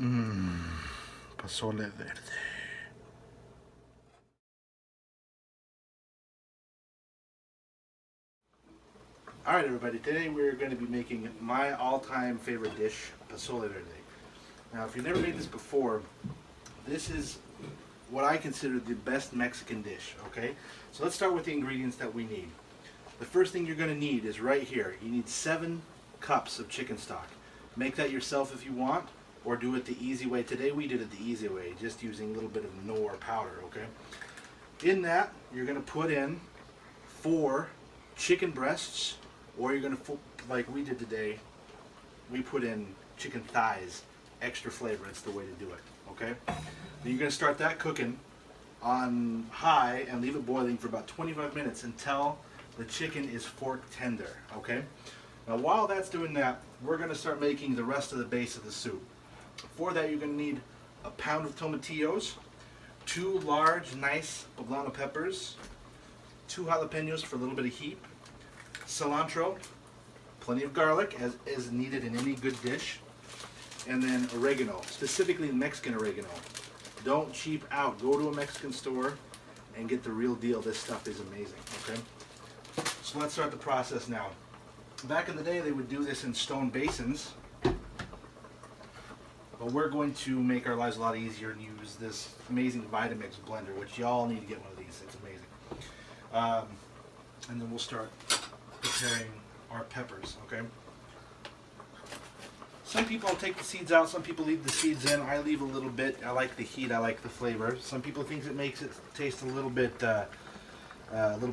Mmm, Pozole Verde. Alright everybody, today we're going to be making my all-time favorite dish, Pozole Verde. Now if you've never made this before, this is what I consider the best Mexican dish, okay? So let's start with the ingredients that we need. The first thing you're going to need is right here. You need 7 cups of chicken stock. Make that yourself if you want, or do it the easy way. Today we did it the easy way, just using a little bit of Knorr powder, okay? In that, you're going to put in 4 chicken breasts, or you're going to, like we did today, we put in chicken thighs. Extra flavor, it's the way to do it, okay? Then you're going to start that cooking on high and leave it boiling for about 25 minutes until the chicken is fork tender, okay? Now while that's doing that, we're going to start making the rest of the base of the soup. For that, you're going to need a pound of tomatillos, 2 large, nice poblano peppers, 2 jalapenos for a little bit of heat, cilantro, plenty of garlic as needed in any good dish, and then oregano, specifically Mexican oregano. Don't cheap out. Go to a Mexican store and get the real deal. This stuff is amazing, okay? So let's start the process now. Back in the day, they would do this in stone basins, but we're going to make our lives a lot easier and use this amazing Vitamix blender, which y'all need to get one of these. It's amazing. And then we'll start preparing our peppers, okay? Some people take the seeds out, some people leave the seeds in. I leave a little bit. I like the heat, I like the flavor. Some people think it makes it taste a little bit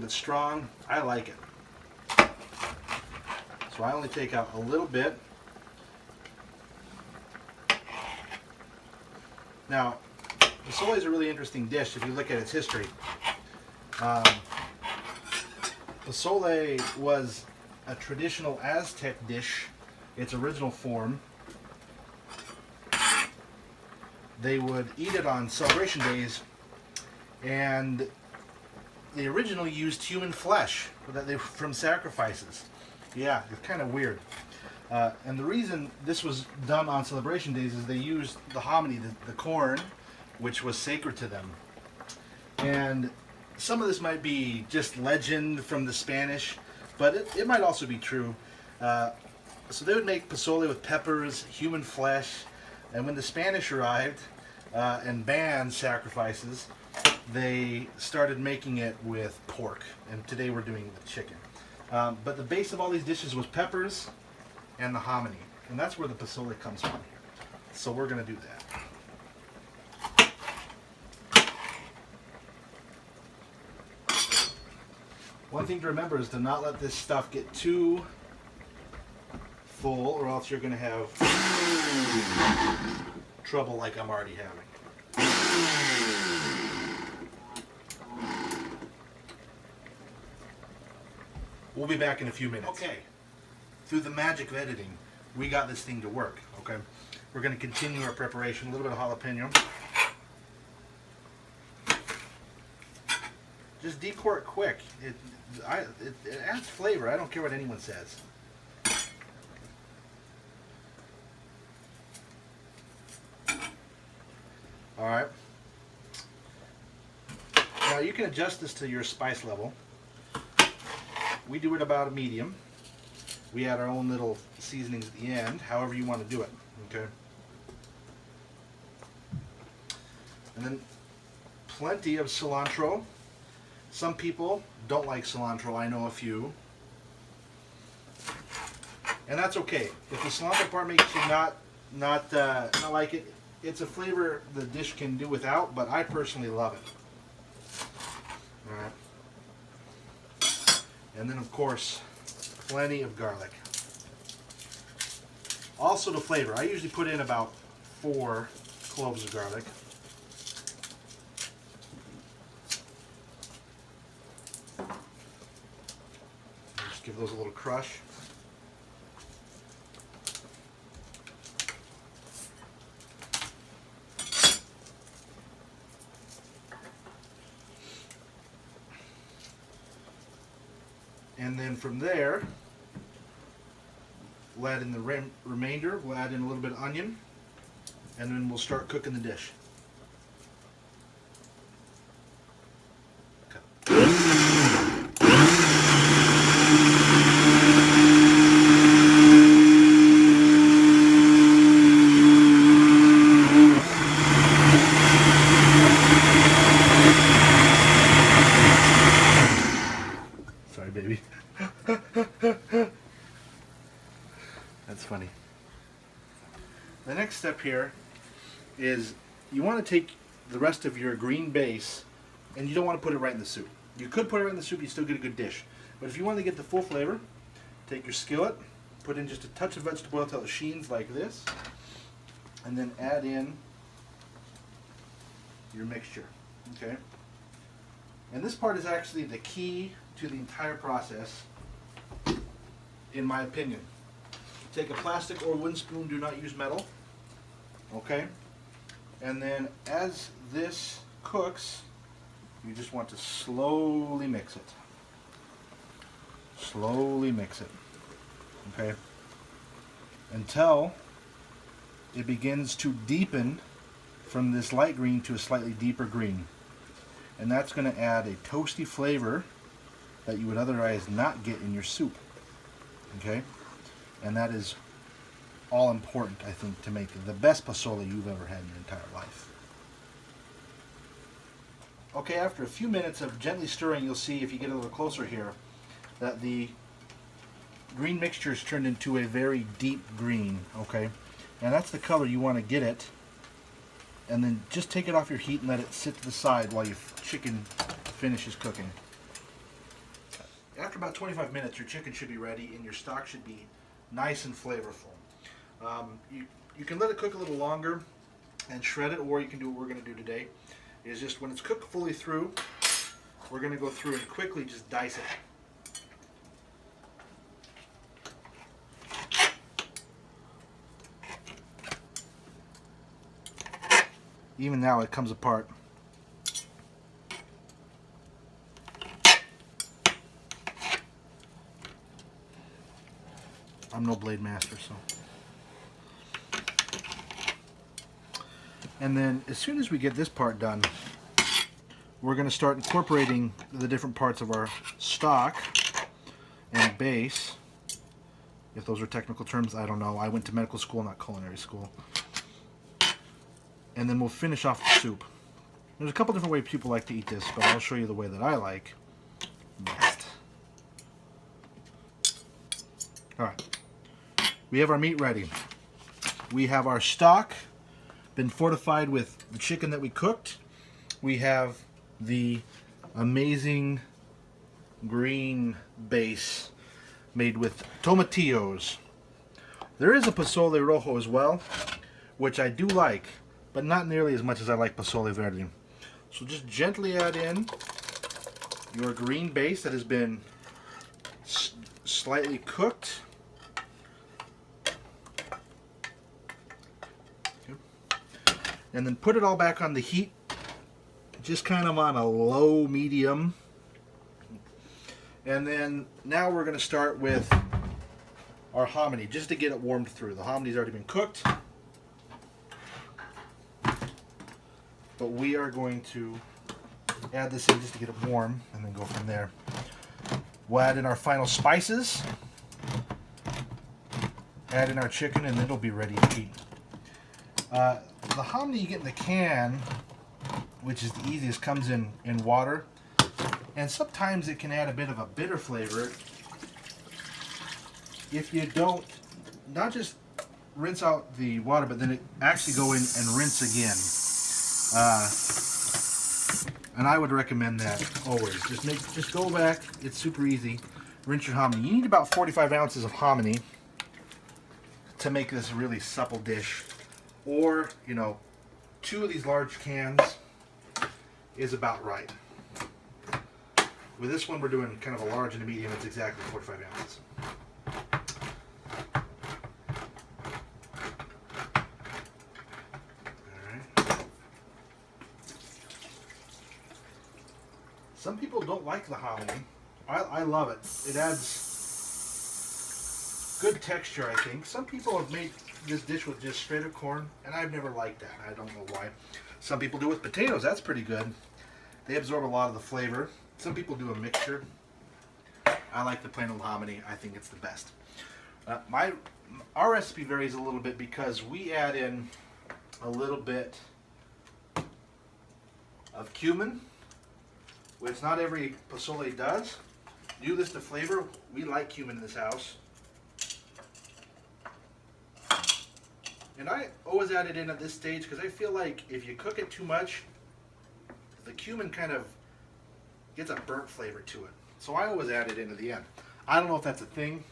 strong. I like it. So I only take out a little bit. Now, pozole is a really interesting dish if you look at its history. Pozole was a traditional Aztec dish, its original form. They would eat it on celebration days, and they originally used human flesh from sacrifices. Yeah, it's kind of weird. And the reason this was done on celebration days is they used the hominy, the corn, which was sacred to them. And some of this might be just legend from the Spanish, but it might also be true. So they would make pozole with peppers, human flesh, and when the Spanish arrived and banned sacrifices, they started making it with pork, and today we're doing it with chicken. But the base of all these dishes was peppers and the hominy, and that's where the pozole comes from. So we're going to do that. One thing to remember is to not let this stuff get too full, or else you're going to have trouble like I'm already having. We'll be back in a few minutes. Okay, through the magic of editing, we got this thing to work, okay? We're going to continue our preparation. A little bit of jalapeno. Just decore it quick. It adds flavor. I don't care what anyone says. Alright. Now you can adjust this to your spice level. We do it about a medium. We add our own little seasonings at the end, however you want to do it. Okay. And then plenty of cilantro. Some people don't like cilantro. I know a few. And that's okay. If the cilantro part makes you not like it, it's a flavor the dish can do without, but I personally love it. Alright. And then of course, plenty of garlic. Also to flavor, I usually put in about 4 cloves of garlic. Just give those a little crush. And then from there, we'll add in the remainder. We'll add in a little bit of onion. and then we'll start cooking the dish. Sorry, baby. That's funny. The next step here is you want to take the rest of your green base and you don't want to put it right in the soup. You could put it right in the soup, you still get a good dish. But if you want to get the full flavor, take your skillet, put in just a touch of vegetable oil until it sheens like this, and then add in your mixture. Okay? And this part is actually the key to the entire process, in my opinion. Take a plastic or wooden spoon, do not use metal. Okay? And then as this cooks, you just want to slowly mix it. Slowly mix it. Okay? Until it begins to deepen from this light green to a slightly deeper green. And that's going to add a toasty flavor that you would otherwise not get in your soup. Okay? And that is all important, I think, to make the best pozole you've ever had in your entire life. Okay, after a few minutes of gently stirring, you'll see, if you get a little closer here, that the green mixture is turned into a very deep green. Okay? And that's the color you want to get it. And then just take it off your heat and let it sit to the side while your chicken finishes cooking. After about 25 minutes, your chicken should be ready and your stock should be nice and flavorful. You can let it cook a little longer and shred it, or you can do what we're going to do today. Is just when it's cooked fully through, we're going to go through and quickly just dice it. Even now it comes apart. I'm no blade master, so. And then as soon as we get this part done, we're going to start incorporating the different parts of our stock and base. If those are technical terms, I don't know. I went to medical school, not culinary school. And then we'll finish off the soup. There's a couple different ways people like to eat this, but I'll show you the way that I like best. Alright. We have our meat ready. We have our stock been fortified with the chicken that we cooked. We have the amazing green base made with tomatillos. There is a pozole rojo as well, which I do like, but not nearly as much as I like pozole verde. So just gently add in your green base that has been slightly cooked. And then put it all back on the heat, just kind of on a low medium. And then now we're going to start with our hominy, just to get it warmed through. The hominy's already been cooked, but we are going to add this in just to get it warm and then go from there. We'll add in our final spices, add in our chicken, and it'll be ready to eat. The hominy you get in the can, which is the easiest, comes in water, and sometimes it can add a bit of a bitter flavor if you don't not just rinse out the water, but then it actually go in and rinse again. And I would recommend that always. Just go back. It's super easy. Rinse your hominy. You need about 45 ounces of hominy to make this a really supple dish. Or, 2 of these large cans is about right. With this one, we're doing kind of a large and a medium. It's exactly 45 ounces. Alright. Some people don't like the hominy. I love it. It adds good texture, I think. Some people have made this dish with just straight up corn, and I've never liked that. I don't know why. Some people do it with potatoes. That's pretty good. They absorb a lot of the flavor. Some people do a mixture. I like the plain old hominy. I think it's the best. Our recipe varies a little bit because we add in a little bit of cumin, which not every pozole does. Due to the flavor, we like cumin in this house. And I always add it in at this stage because I feel like if you cook it too much, the cumin kind of gets a burnt flavor to it. So I always add it in at the end. I don't know if that's a thing,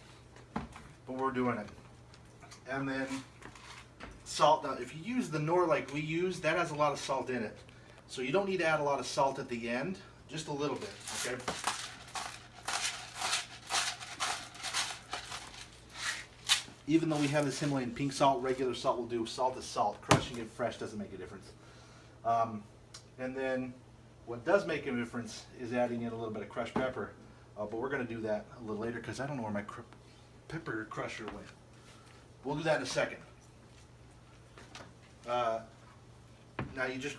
but we're doing it. And then salt. Now, if you use the Knorr like we use, that has a lot of salt in it. So you don't need to add a lot of salt at the end, just a little bit, okay? Even though we have this Himalayan pink salt, regular salt will do. Salt is salt. Crushing it fresh doesn't make a difference. And then what does make a difference is adding in a little bit of crushed pepper. But we're going to do that a little later because I don't know where my pepper crusher went. We'll do that in a second. Now you just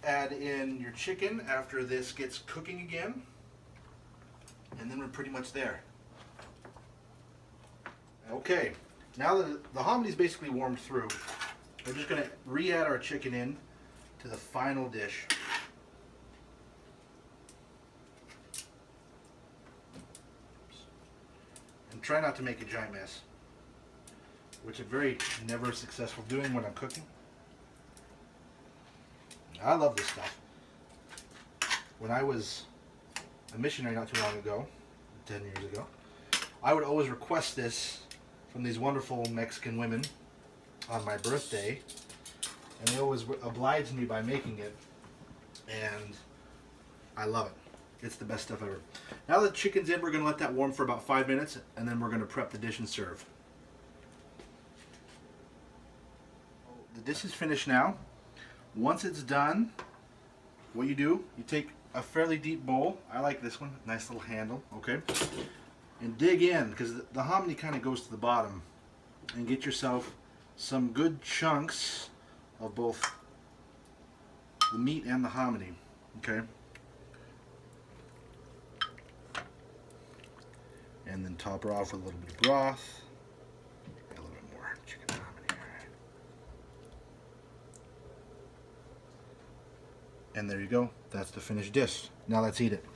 add in your chicken after this gets cooking again. And then we're pretty much there. Okay. Now that the hominy is basically warmed through, we're just going to re-add our chicken in to the final dish. And try not to make a giant mess, which I'm very never successful doing when I'm cooking. I love this stuff. When I was a missionary not too long ago, 10 years ago, I would always request this from these wonderful Mexican women on my birthday, and they always obliged me by making it, and I love it. It's the best stuff ever. Now that the chicken's in, we're going to let that warm for about 5 minutes, and then we're going to prep the dish and serve. The dish is finished now. Once it's done, what you do, you take a fairly deep bowl. I like this one, nice little handle, okay? And dig in, because the hominy kind of goes to the bottom. And get yourself some good chunks of both the meat and the hominy, okay? And then top her off with a little bit of broth. A little bit more chicken hominy, all right. And there you go. That's the finished dish. Now let's eat it.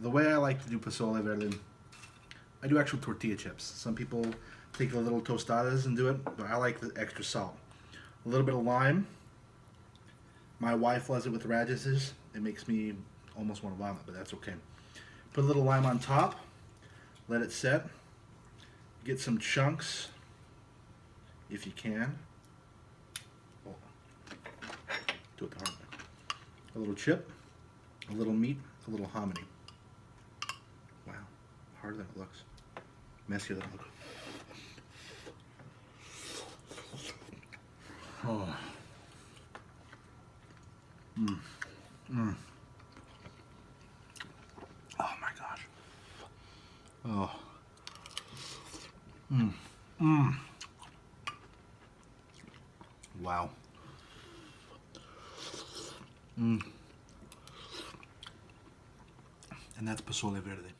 The way I like to do Pozole Verde, I do actual tortilla chips. Some people take the little tostadas and do it, but I like the extra salt. A little bit of lime. My wife loves it with radishes. It makes me almost want to vomit, but that's okay. Put a little lime on top. Let it set. Get some chunks, if you can. Oh. Do it the hard way. A little chip, a little meat, a little hominy. Wow, harder than it looks. Messier than it looks. Oh. Oh my gosh. Oh. Wow. And that's Pozole Verde.